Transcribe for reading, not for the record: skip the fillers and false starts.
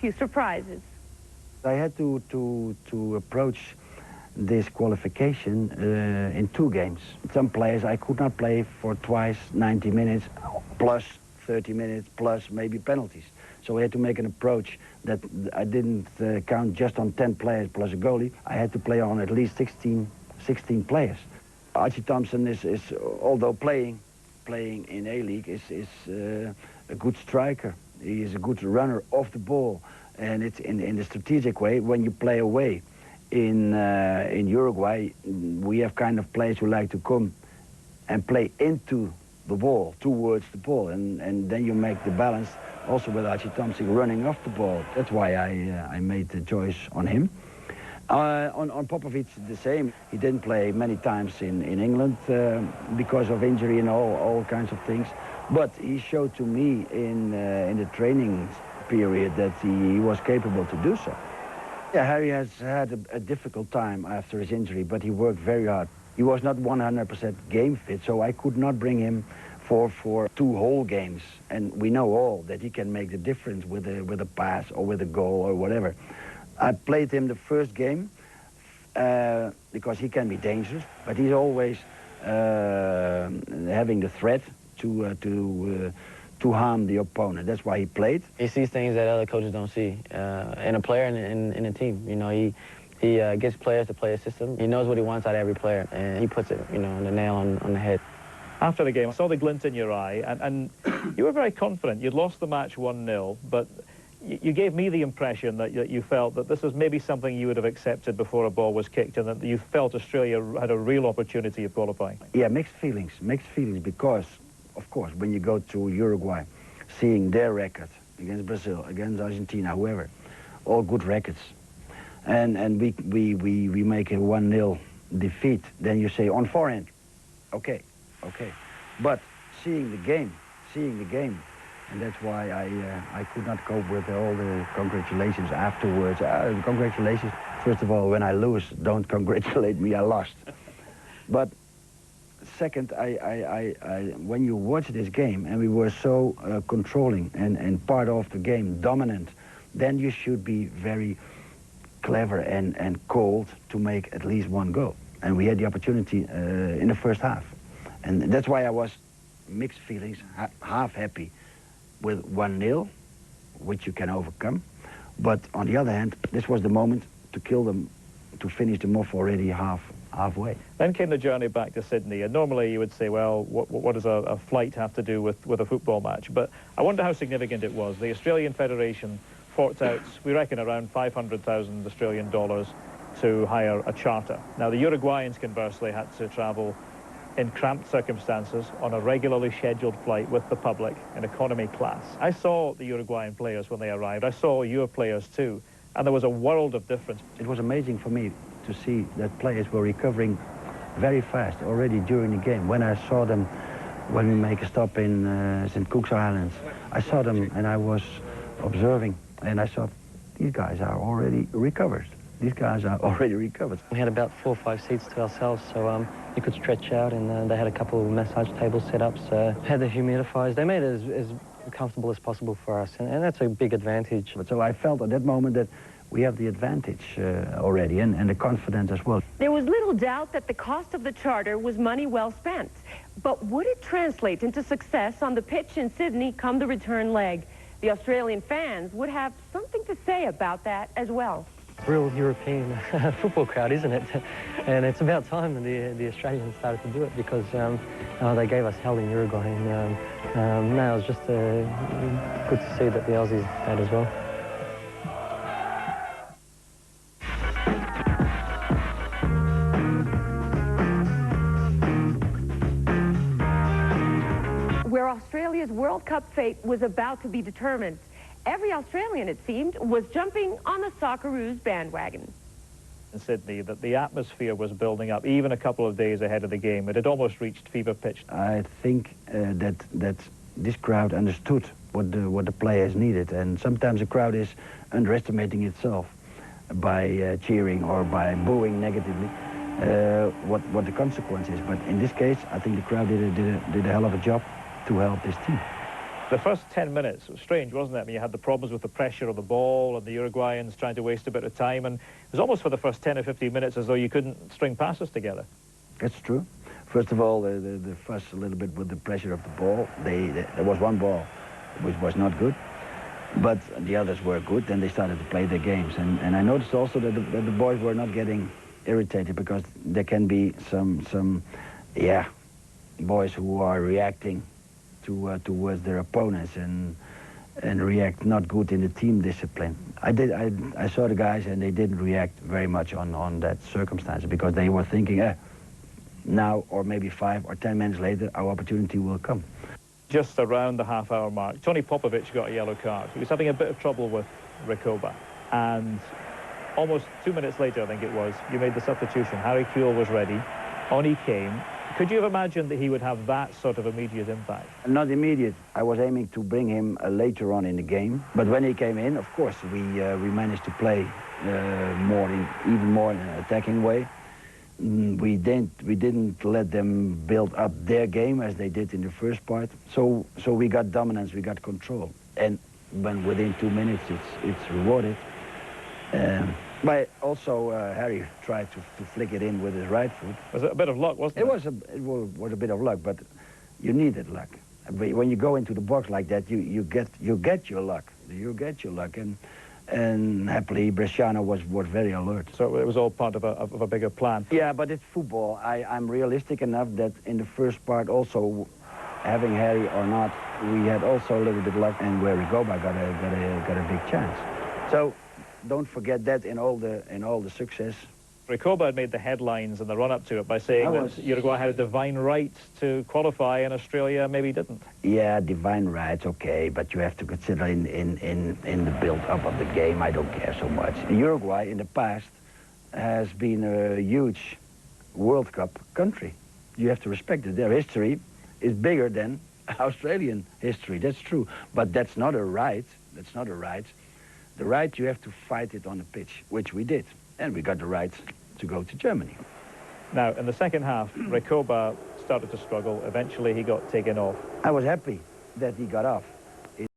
few surprises. I had to approach this qualification in 2 games. Some players I could not play for twice 90 minutes, plus 30 minutes, plus maybe penalties. So I had to make an approach that I didn't count just on 10 players plus a goalie. I had to play on at least 16 players. Archie Thompson is although playing in A-League, is a good striker. He is a good runner off the ball. And it's in the strategic way, when you play away in Uruguay, we have kind of players who like to come and play into the ball, towards the ball, and then you make the balance also with Archie Thompson running off the ball. That's why I made the choice on him. On Popovic, the same. He didn't play many times in England because of injury and all kinds of things. But he showed to me in the training period that he was capable to do so. Yeah, Harry has had a difficult time after his injury, but he worked very hard. He was not 100% game fit, so I could not bring him for 2 whole games. And we know all that he can make the difference with a pass or with a goal or whatever. I played him the first game because he can be dangerous, but he's always having the threat to harm the opponent. That's why he played. He sees things that other coaches don't see in a player and in a team. You know, he gets players to play a system. He knows what he wants out of every player, and he puts it, you know, the nail on the head. After the game, I saw the glint in your eye, and you were very confident. You'd lost the match 1-0, but you gave me the impression that you felt that this was maybe something you would have accepted before a ball was kicked, and that you felt Australia had a real opportunity of qualifying. Yeah, mixed feelings because, of course, when you go to Uruguay, seeing their record against Brazil, against Argentina, whoever, all good records, and we make a 1-0 defeat, then you say on forehand, okay, but seeing the game, and that's why I could not cope with all the congratulations afterwards. Congratulations, first of all, when I lose, don't congratulate me, I lost. But second, when you watch this game, and we were so controlling and part of the game, dominant, then you should be very clever and cold to make at least 1 goal. And we had the opportunity in the first half. And that's why I was mixed feelings, half happy with 1-0, which you can overcome. But on the other hand, this was the moment to kill them, to finish them off already halfway. Then came the journey back to Sydney, and normally you would say, well, what does a flight have to do with a football match? But I wonder how significant it was. The Australian Federation forked out, we reckon, around 500,000 Australian dollars to hire a charter. Now, the Uruguayans, conversely, had to travel in cramped circumstances on a regularly scheduled flight with the public in economy class. I saw the Uruguayan players when they arrived. I saw your players too, and there was a world of difference. It was amazing for me to see that players were recovering very fast already during the game. When I saw them, when we make a stop in St. Cook's Islands, I saw them and I was observing, and I thought, these guys are already recovered. These guys are already recovered. We had about 4 or 5 seats to ourselves, so you could stretch out, and they had a couple of massage tables set up, so had the humidifiers. They made it as comfortable as possible for us, and that's a big advantage. So I felt at that moment that we have the advantage already, and the confidence as well. There was little doubt that the cost of the charter was money well spent. But would it translate into success on the pitch in Sydney come the return leg? The Australian fans would have something to say about that as well. Real European football crowd, isn't it? And it's about time the Australians started to do it, because they gave us hell in Uruguay, and now it's just good to see that the Aussies had as well. Where Australia's World Cup fate was about to be determined, every Australian, it seemed, was jumping on the Socceroos bandwagon. In Sydney, that the atmosphere was building up even a couple of days ahead of the game. It had almost reached fever pitch. I think that this crowd understood what the players needed, and sometimes the crowd is underestimating itself by cheering or by booing negatively what the consequence is. But in this case, I think the crowd did a hell of a job to help this team. The first 10 minutes was strange, wasn't it? I mean, you had the problems with the pressure of the ball and the Uruguayans trying to waste a bit of time, and it was almost for the first 10 or 15 minutes as though you couldn't string passes together. That's true. First of all, the fuss a little bit with the pressure of the ball. There was one ball which was not good, but the others were good, and they started to play their games. And I noticed also that the boys were not getting irritated, because there can be some boys who are reacting towards their opponents and react not good in the team discipline. I saw the guys, and they didn't react very much on that circumstance, because they were thinking, now or maybe 5 or 10 minutes later, our opportunity will come. Just around the half-hour mark, Tony Popovic got a yellow card. He was having a bit of trouble with Recoba, and almost 2 minutes later, I think it was, you made the substitution. Harry Kewell was ready. On he came. Could you have imagined that he would have that sort of immediate impact? Not immediate. I was aiming to bring him later on in the game. But when he came in, of course, we managed to play even more in an attacking way. We didn't let them build up their game as they did in the first part. So we got dominance, we got control. And when within 2 minutes it's rewarded. But also Harry tried to flick it in with his right foot. Was it a bit of luck, wasn't it? It was a bit of luck, but you needed luck. When you go into the box like that, you get your luck. You get your luck, and happily Bresciano was very alert. So it was all part of a bigger plan. Yeah, but it's football. I'm realistic enough that in the first part also, having Harry or not, we had also a little bit luck, and where we go by got a big chance. So don't forget that in all the success. Recoba had made the headlines in the run-up to it by saying that Uruguay had a divine right to qualify, and Australia maybe didn't. Yeah, divine rights, okay, but you have to consider in the build-up of the game, I don't care so much. Uruguay in the past has been a huge World Cup country. You have to respect it. Their history is bigger than Australian history, that's true. But that's not a right, that's not a right. The right, you have to fight it on the pitch, which we did. And we got the right to go to Germany. Now, in the second half, Recoba started to struggle. Eventually, he got taken off. I was happy that he got off.